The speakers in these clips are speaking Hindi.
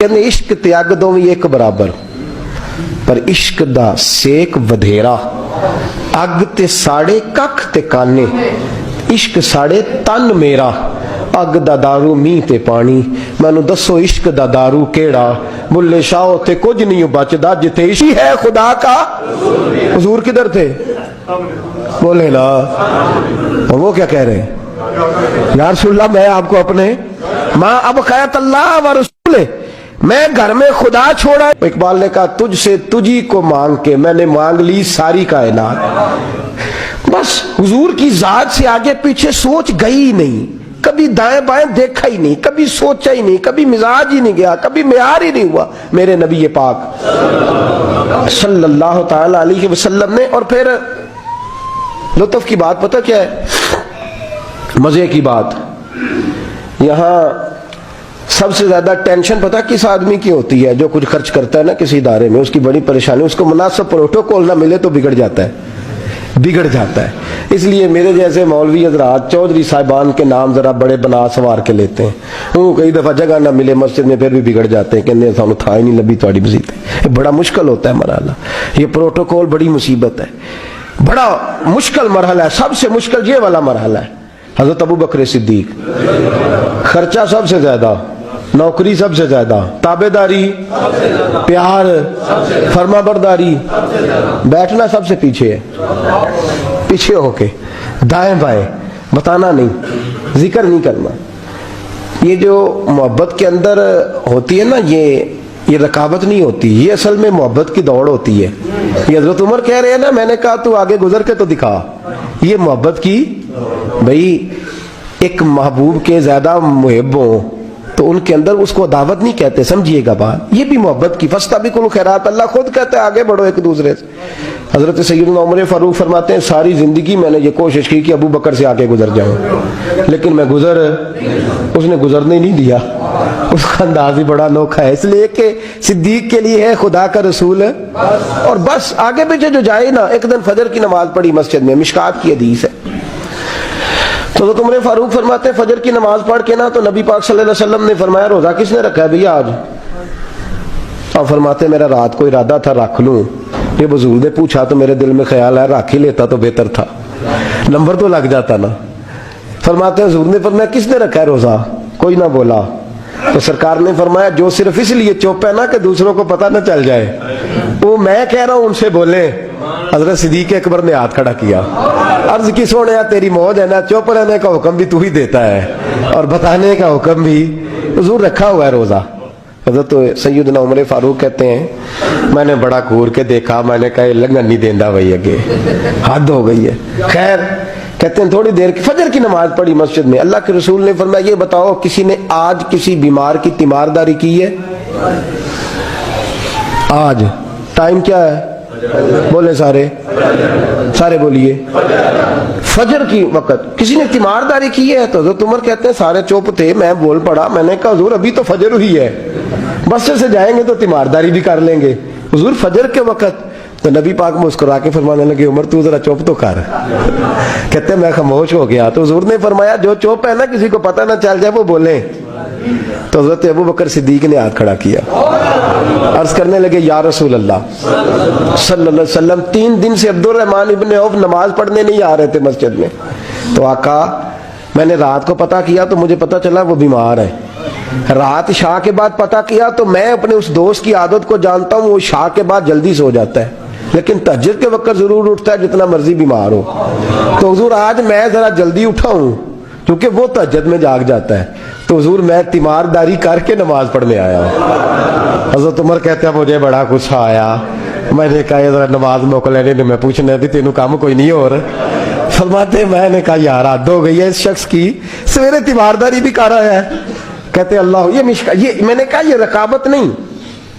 कहते इश्क ते अग दोवें एक बराबर, पर इश्क दा सेक वधेरा। अग ते साड़े कख ते काने, इश्क साड़े तन मेरा। अग दा दारू मीह ते पानी, मैनू दसो इश्क दा दारू केड़ा। बुल्ले शाह ते कुछ नहीं बचदा, जिथे इश्क है खुदा का। हुजूर किधर थे? बोले ना, वो क्या कह रहे हैं? यार सुल्ला, मैं आपको अपने माँ अब खैत अल्लाह व रसूल, मैं घर में खुदा छोड़ा। इकबाल ने कहा तुझसे तुझी को मांग के मैंने मांग ली सारी कायनात। बस हुजूर की जात से आगे पीछे सोच गई ही नहीं, कभी दाएं बाएं देखा ही नहीं, कभी सोचा ही नहीं, कभी मिजाज ही नहीं गया, कभी म्यार ही नहीं हुआ मेरे नबी पाक सल्लल्लाहु ताला अलैहि वसल्लम ने। और फिर लुत्फ की बात पता क्या है, मजे की बात, यहां सबसे ज्यादा टेंशन पता किस आदमी की होती है? जो कुछ खर्च करता है ना किसी इदारे में, उसकी बड़ी परेशानी, उसको मुनासिब प्रोटोकॉल ना मिले तो बिगड़ जाता है। इसलिए मेरे जैसे मौलवी हजरात चौधरी साहिबान के नाम जरा बड़े बना सवार के लेते हैं। वो कई दफा जगह ना मिले मस्जिद में फिर भी बिगड़ जाते हैं, कहते सानू था ही नहीं लभी थोड़ी मसीत। बड़ा मुश्किल होता है मरहला, ये प्रोटोकॉल बड़ी मुसीबत है, बड़ा मुश्किल मरहला है। सबसे मुश्किल ये वाला मरहला है। हजरत अबू बकर सिद्दीक, खर्चा सबसे ज्यादा, नौकरी सबसे ज्यादा, ताबेदारी, प्यार, फर्माबरदारी, बैठना सबसे पीछे है, पीछे होके दाएं बाएं बताना नहीं, जिक्र नहीं करना। ये जो मोहब्बत के अंदर होती है ना, ये रकाबत नहीं होती, ये असल में मोहब्बत की दौड़ होती है। ये हजरत उमर कह रहे हैं ना, मैंने कहा तू आगे गुजर के तो दिखा। ये मोहब्बत की, भाई एक महबूब के ज्यादा मुहिब हो तो उनके अंदर उसको दावत नहीं कहते, समझिएगा बात। ये भी मोहब्बत की फस्ता भी कुल खैरात, अल्लाह खुद कहता है आगे बढ़ो एक दूसरे से। हजरत सैयदना उमर फारूक फरमाते हैं सारी जिंदगी मैंने ये कोशिश की कि अबू बकर से आगे गुजर जाऊं, लेकिन मैं उसने गुजरने नहीं दिया। उसका अंदाज ही बड़ा अनोखा है, इसलिए कि सिद्दीक के लिए है खुदा का रसूल है। और बस आगे पीछे जो जाए ना, एक दिन फजर की नमाज पढ़ी मस्जिद में, मिशकात की हदीस है। तो तुमने फारूक फरमाते फजर की नमाज पढ़ के ना, तो नबी पाक सल्लल्लाहु अलैहि वसल्लम ने फरमाया रोजा किसने रखा है भैया आज? और फरमाते मेरा रात को इरादा था रख लूं। ये बुजुर्ग ने पूछा तो मेरे दिल में ख्याल है रख ही लेता तो बेहतर था, नंबर तो लग जाता ना। फरमाते हुजूर ने फरमाया किसने रखा है रोजा? कोई ना बोला। तो सरकार ने फरमाया जो सिर्फ इसलिए चुप है ना कि दूसरों को पता न चल जाए, वो मैं कह रहा हूं उनसे बोले। हजरत सिद्दीक अकबर ने हाथ खड़ा किया, अर्ज की सोने तेरी मौज है ना, चुप रहने का हुक्म भी तू ही देता है और बताने का हुक्म भी। हुजूर रखा हुआ है रोजा। हजरत सैयदना उमर फारूक कहते हैं मैंने बड़ा घूर के देखा, मैंने कहा लंघन नहीं देंदा भाई, अगे हद हो गई है। खैर कहते हैं थोड़ी देर की फजर की नमाज पढ़ी मस्जिद में, अल्लाह के रसूल ने फरमाया ये बताओ किसी ने आज किसी बीमार की तीमारदारी की है? आज टाइम क्या है? बोले सारे बोलिए, फजर की वक्त किसी ने तीमारदारी की है? तो तुमर कहते हैं सारे चुप थे, मैं बोल पड़ा, मैंने कहा हुजूर अभी तो फजर हुई है, बस से जाएंगे तो तीमारदारी भी कर लेंगे। हुजूर फजर के वक्त? तो नबी पाक मुस्कुरा के फरमाने लगे उमर तू जरा चुप तो कर। कहते मैं खामोश हो गया। तो हुजूर ने फरमाया जो चुप है ना, किसी को पता ना चल जाए वो बोले। तो हज़रत अबू बकर सिद्दीक ने हाथ खड़ा किया, अर्ज करने लगे या रसूल अल्लाह सल्लल्लाहु अलैहि वसल्लम 3 दिन से अब्दुल रहमान इब्ने औफ नमाज पढ़ने नहीं आ रहे थे मस्जिद में। तो आका मैंने रात को पता किया तो मुझे पता चला वो बीमार है। रात शाह के बाद पता किया तो मैं अपने उस दोस्त की आदत को जानता हूँ, वो शाह के बाद जल्दी सो जाता है लेकिन तहज्जुद के वक्त जरूर उठता है जितना मर्जी बीमार हो। तो हुजूर आज मैं जरा जल्दी उठा हूँ क्योंकि वो तहज्जुद में जाग जाता है, तो हुजूर मैं तीमारदारी करके नमाज पढ़ने आया हूँ। हज़रत उमर कहते हैं मुझे बड़ा गुस्सा आया, मैंने कहा जरा नमाज मोक लेने ने मैं पूछना भी तेनू काम कोई नहीं और। फरमाते मैंने कहा यार हद हो गई है इस शख्स की, सवेरे तीमारदारी भी कर रहा है। कहते अल्लाह ये मैंने कहा ये रकाबत नहीं,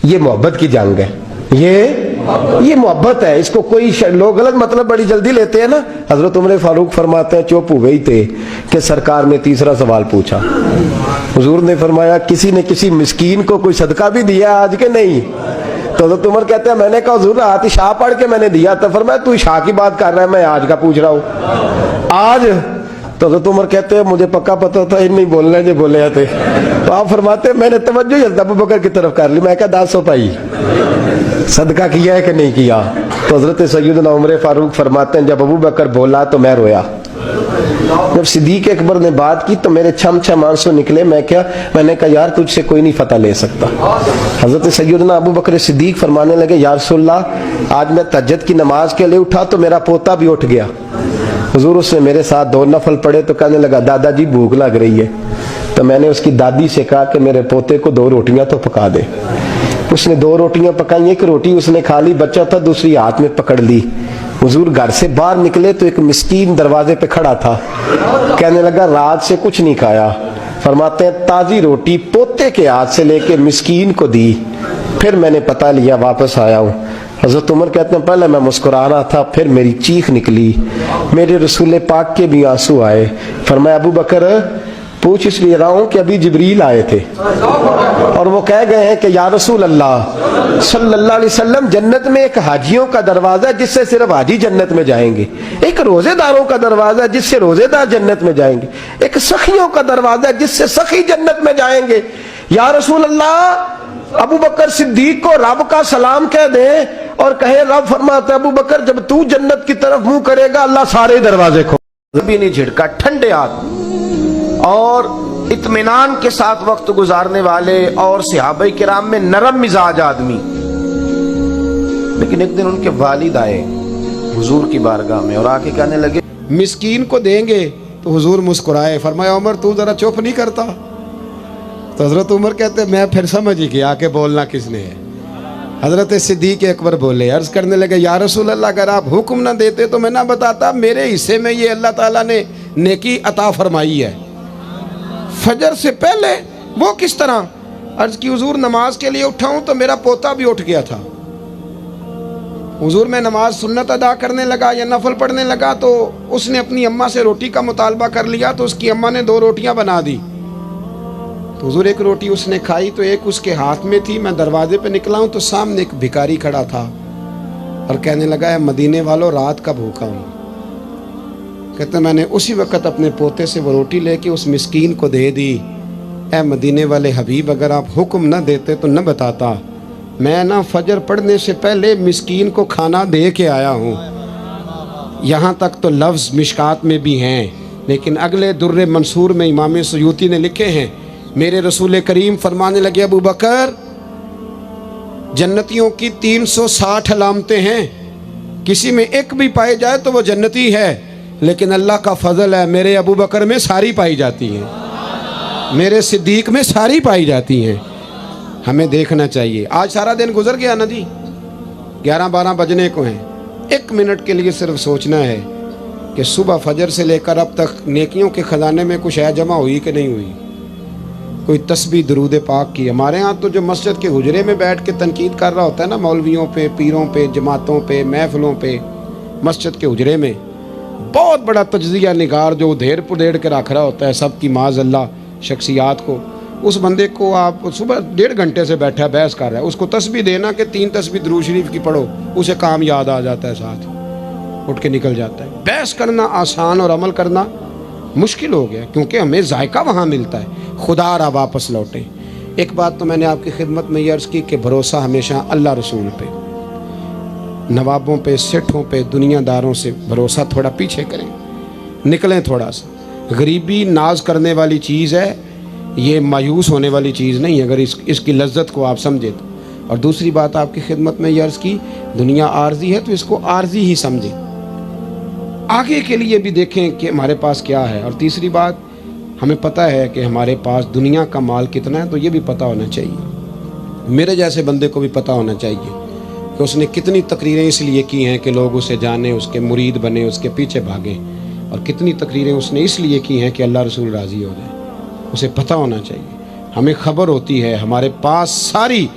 ये मोहब्बत की जंग है, ये मोहब्बत है। इसको कोई लोग गलत मतलब बड़ी जल्दी लेते हैं ना। हजरत उमर फारूक फरमाते हैं चुप हो गई थे कि सरकार ने तीसरा सवाल पूछा। हुजूर ने फरमाया किसी ने किसी मिस्कीन को कोई सदका भी दिया आज के नहीं? तो हजरत उमर कहते हैं मैंने कहा हुजूर रात शाह पढ़ के मैंने दिया था। फरमाया तू शाह की बात कर रहा है, मैं आज का पूछ रहा हूँ। आज तो हजरत उमर कहते हैं मुझे पक्का पता था इन नहीं बोलने जो बोले थे। तो आप फरमाते मैंने तवज्जो ही हज़रत अबू बकर की तरफ कर ली। मैं क्या 10 पाई सदका किया है कि नहीं किया? तो हज़रत सैयदना उमर फारूक फरमाते हैं जब अबू बकर बोला तो मैं रोया। जब सिद्दीक अकबर ने बात की तो मेरे छम छम आंसू निकले। मैंने कहा यार तुझसे कोई नहीं फतह ले सकता। हज़रत सैयदना अबू बकर सिद्दीक फरमाने लगे या रसूलल्लाह आज मैं तहज्जुद की नमाज के लिए उठा तो मेरा पोता भी उठ गया। हुजूर उसने मेरे साथ 2 नफल पढ़े तो कहने लगा दादाजी भूख लग रही है। तो मैंने उसकी दादी से कहा कि मेरे पोते को 2 रोटियां तो पका दे। उसने 2 रोटियां पकाई, एक रोटी उसने खा ली, बच्चा था, दूसरी हाथ में पकड़ ली। हुजूर घर से बाहर निकले तो एक मिस्कीन दरवाजे पे खड़ा था, कहने लगा रात से कुछ नहीं खाया। फरमाते हैं ताजी रोटी पोते के हाथ से लेके मिस्कीन को दी, फिर मैंने पता लिया वापस आया हूँ। हज़रत उमर कहते हैं पहले मैं मुस्कुरा रहा था, फिर मेरी चीख निकली, मेरे रसूल पाक के भी आंसू आए। फरमाया अबू बकर पूछ इसलिए रहा हूं कि अभी जिब्रील आए थे और वो कह गए हैं कि या रसूल अल्लाह सल्लल्लाहु अलैहि वसल्लम जन्नत में एक हाजियों का दरवाजा है जिससे सिर्फ हाजी जन्नत में जाएंगे, एक रोजेदारों का दरवाजा है जिससे रोजेदार जन्नत में जाएंगे, एक सखियों का दरवाजा है जिससे सखी जन्नत में जाएंगे। या रसूल अल्लाह अबू बकर सिद्दीक को रब का सलाम कह दे और कहे रब फरमाते अबू बकर जब तू जन्नत की तरफ मुंह करेगा अल्लाह सारे दरवाजे खोल। भी नहीं झिड़का, ठंडे हाथ और इत्मीनान के साथ वक्त गुजारने वाले और सहाबा किराम में नरम मिजाज आदमी। लेकिन एक दिन उनके वालिद आए हुजूर की बारगाह में और आके कहने लगे मिस्कीन को देंगे। तो हुजूर मुस्कुराए, फरमाया उमर तू जरा चुप नहीं करता? तो हजरत उमर कहते मैं फिर समझ ही गया कि बोलना किसने है। हजरत सिद्दीक अकबर बोले, अर्ज करने लगे या रसूल अल्लाह अगर आप हुक्म ना देते तो मैं ना बताता, मेरे हिस्से में ये अल्लाह ताला ने नेकी अता फरमाई है फजर से पहले। वो किस तरह? अर्ज की हुजूर नमाज के लिए उठा हूं तो मेरा पोता भी उठ गया था। हुजूर मैं नमाज सुन्नत अदा करने लगा या नफल पढ़ने लगा तो उसने अपनी अम्मा से रोटी का मुतालबा कर लिया, तो उसकी अम्मा ने 2 रोटियां बना दी। तो हुजूर एक रोटी उसने खाई तो एक उसके हाथ में थी। मैं दरवाजे पे निकला हूं तो सामने एक भिखारी खड़ा था और कहने लगा है मदीने वालों रात का भूखा हूं। कहते मैंने उसी वक्त अपने पोते से वो रोटी लेके उस मिस्कीन को दे दी। ए मदीने वाले हबीब अगर आप हुक्म न देते तो न बताता, मैं ना फजर पढ़ने से पहले मिस्कीन को खाना दे के आया हूँ। यहाँ तक तो लफ्ज़ मिशकात में भी हैं, लेकिन अगले दुर्रे मंसूर में इमाम सयूती ने लिखे हैं मेरे रसूल करीम फरमाने लगे अबू बकर जन्नतियों की 360 अलामतें हैं, किसी में एक भी पाए जाए तो वो जन्नती है, लेकिन अल्लाह का फजल है मेरे अबू बकर में सारी पाई जाती हैं, मेरे सिद्दीक में सारी पाई जाती हैं। हमें देखना चाहिए। आज सारा दिन गुजर गया ना जी, 11-12 बजने को हैं। 1 मिनट के लिए सिर्फ सोचना है कि सुबह फजर से लेकर अब तक नेकियों के खजाने में कुछ है जमा हुई कि नहीं हुई। कोई तस्बीह दरूद पाक की। हमारे यहाँ तो जो मस्जिद के हुजरे में बैठ के तनकीद कर रहा होता है ना मौलवियों पे, पीरों पे, जमातों पे, महफिलों पे, मस्जिद के हुजरे में बहुत बड़ा तज्जिया निगार जो उधेड़ पुधेड़ के रख रहा होता है सबकी माज़अल्लाह शख्सियात को, उस बंदे को आप सुबह 1.5 घंटे से बैठा बहस कर रहा है, उसको तस्बीह देना कि 3 तस्बीह दुरूद शरीफ की पढ़ो, उसे काम याद आ जाता है, साथ उठ के निकल जाता है। बहस करना आसान और अमल करना मुश्किल हो गया, क्योंकि हमें जायका वहाँ मिलता है। खुदा रा वापस लौटे। एक बात तो मैंने आपकी खिदमत में ये अर्ज़ की कि भरोसा हमेशा अल्लाह रसूल पे, नवाबों पे, सेठों पे, दुनियादारों से भरोसा थोड़ा पीछे करें, निकलें थोड़ा सा। गरीबी नाज करने वाली चीज़ है, ये मायूस होने वाली चीज़ नहीं, अगर इसकी लज्जत को आप समझे तो। और दूसरी बात आपकी खिदमत में ये अर्ज़ की, दुनिया आर्जी है तो इसको आर्जी ही समझें, आगे के लिए भी देखें कि हमारे पास क्या है। और तीसरी बात, हमें पता है कि हमारे पास दुनिया का माल कितना है, तो ये भी पता होना चाहिए। मेरे जैसे बंदे को भी पता होना चाहिए कि उसने कितनी तकरीरें इसलिए की हैं कि लोग उसे जाने, उसके मुरीद बने, उसके पीछे भागें, और कितनी तकरीरें उसने इसलिए की हैं कि अल्लाह रसूल राज़ी हो जाए। उसे पता होना चाहिए। हमें खबर होती है, हमारे पास सारी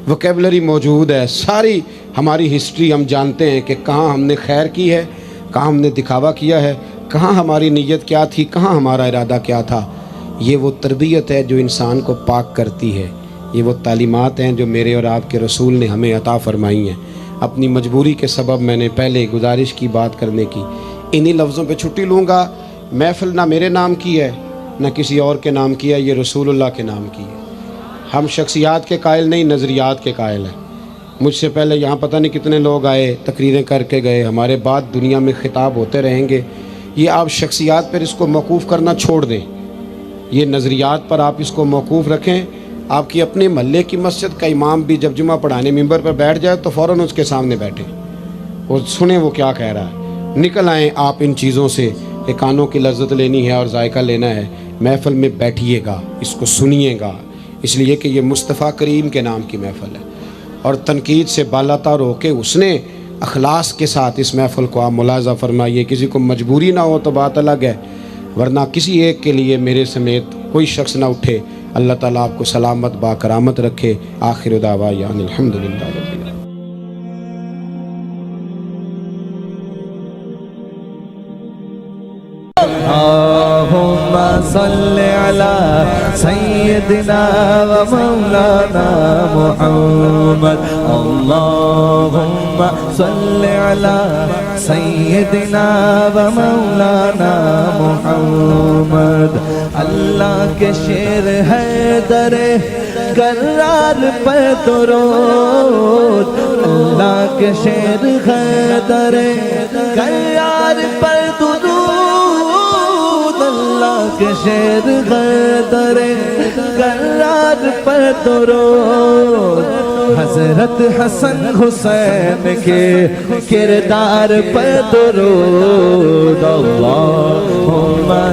वोकेबलरी मौजूद है, सारी हमारी हिस्ट्री हम जानते हैं कि कहाँ हमने खैर की है, कहाँ हमने दिखावा किया है, कहाँ हमारी नीयत क्या थी, कहाँ हमारा इरादा क्या था। ये वो तरबियत है जो इंसान को पाक करती है, ये वो तालीमात हैं जो मेरे और आपके रसूल ने हमें अता फरमाई हैं। अपनी मजबूरी के सबब मैंने पहले गुजारिश की बात करने की, इन्हीं लफ्ज़ों पे छुट्टी लूँगा। महफ़िल ना मेरे नाम की है, न किसी और के नाम की है, ये रसूलुल्लाह के नाम की है। हम शख्सियात के कायल नहीं, नज़रियात के कायल हैं। मुझसे पहले यहाँ पता नहीं कितने लोग आए, तकरीरें करके गए, हमारे बाद दुनिया में खिताब होते रहेंगे। ये आप शख्सियात पर इसको मौकूफ़ करना छोड़ दें, ये नज़रियात पर आप इसको मौकूफ़ रखें। आपकी अपने महल्ले की मस्जिद का इमाम भी जब जुमा पढ़ाने मिंबर पर बैठ जाए तो फ़ौरन उसके सामने बैठे और सुने वो क्या कह रहा है। निकल आएँ आप इन चीज़ों से कि कानों की लज्जत लेनी है और जायका लेना है, महफ़िल में बैठिएगा, इसको सुनिएगा, इसलिए कि ये मुस्तफ़ा करीम के नाम की महफ़िल है। और तनकीद से बालातर होके उसने अखलास के साथ इस महफ़िल को आप मुलाज़ा फरमाइए। किसी को मजबूरी ना हो तो बात अलग है, वरना किसी एक के लिए मेरे समेत कोई शख्स ना उठे। अल्लाह ताला आपको सलामत बाकरामत रखे। आखिर दावा अनिल हम्दुलिल्लाह रब्बिल आलमीन। अल्लाहुम्मा सल्लि अला सय्यिदिना व मौलाना मुहम्मद। अल्लाहुम्मा सल्लि अला सय्यिदिना व मौलाना मुहम्मद। अल्लाह के शेर है दरे करार पर दुरूद। अल्लाह के शेर है दरे करार पर दुरूद। अल्लाह के शेर दरे करार पर दुरूद। हजरत हसन हुसैन के किरदार पर दुरूद। अल्लाहुम्मा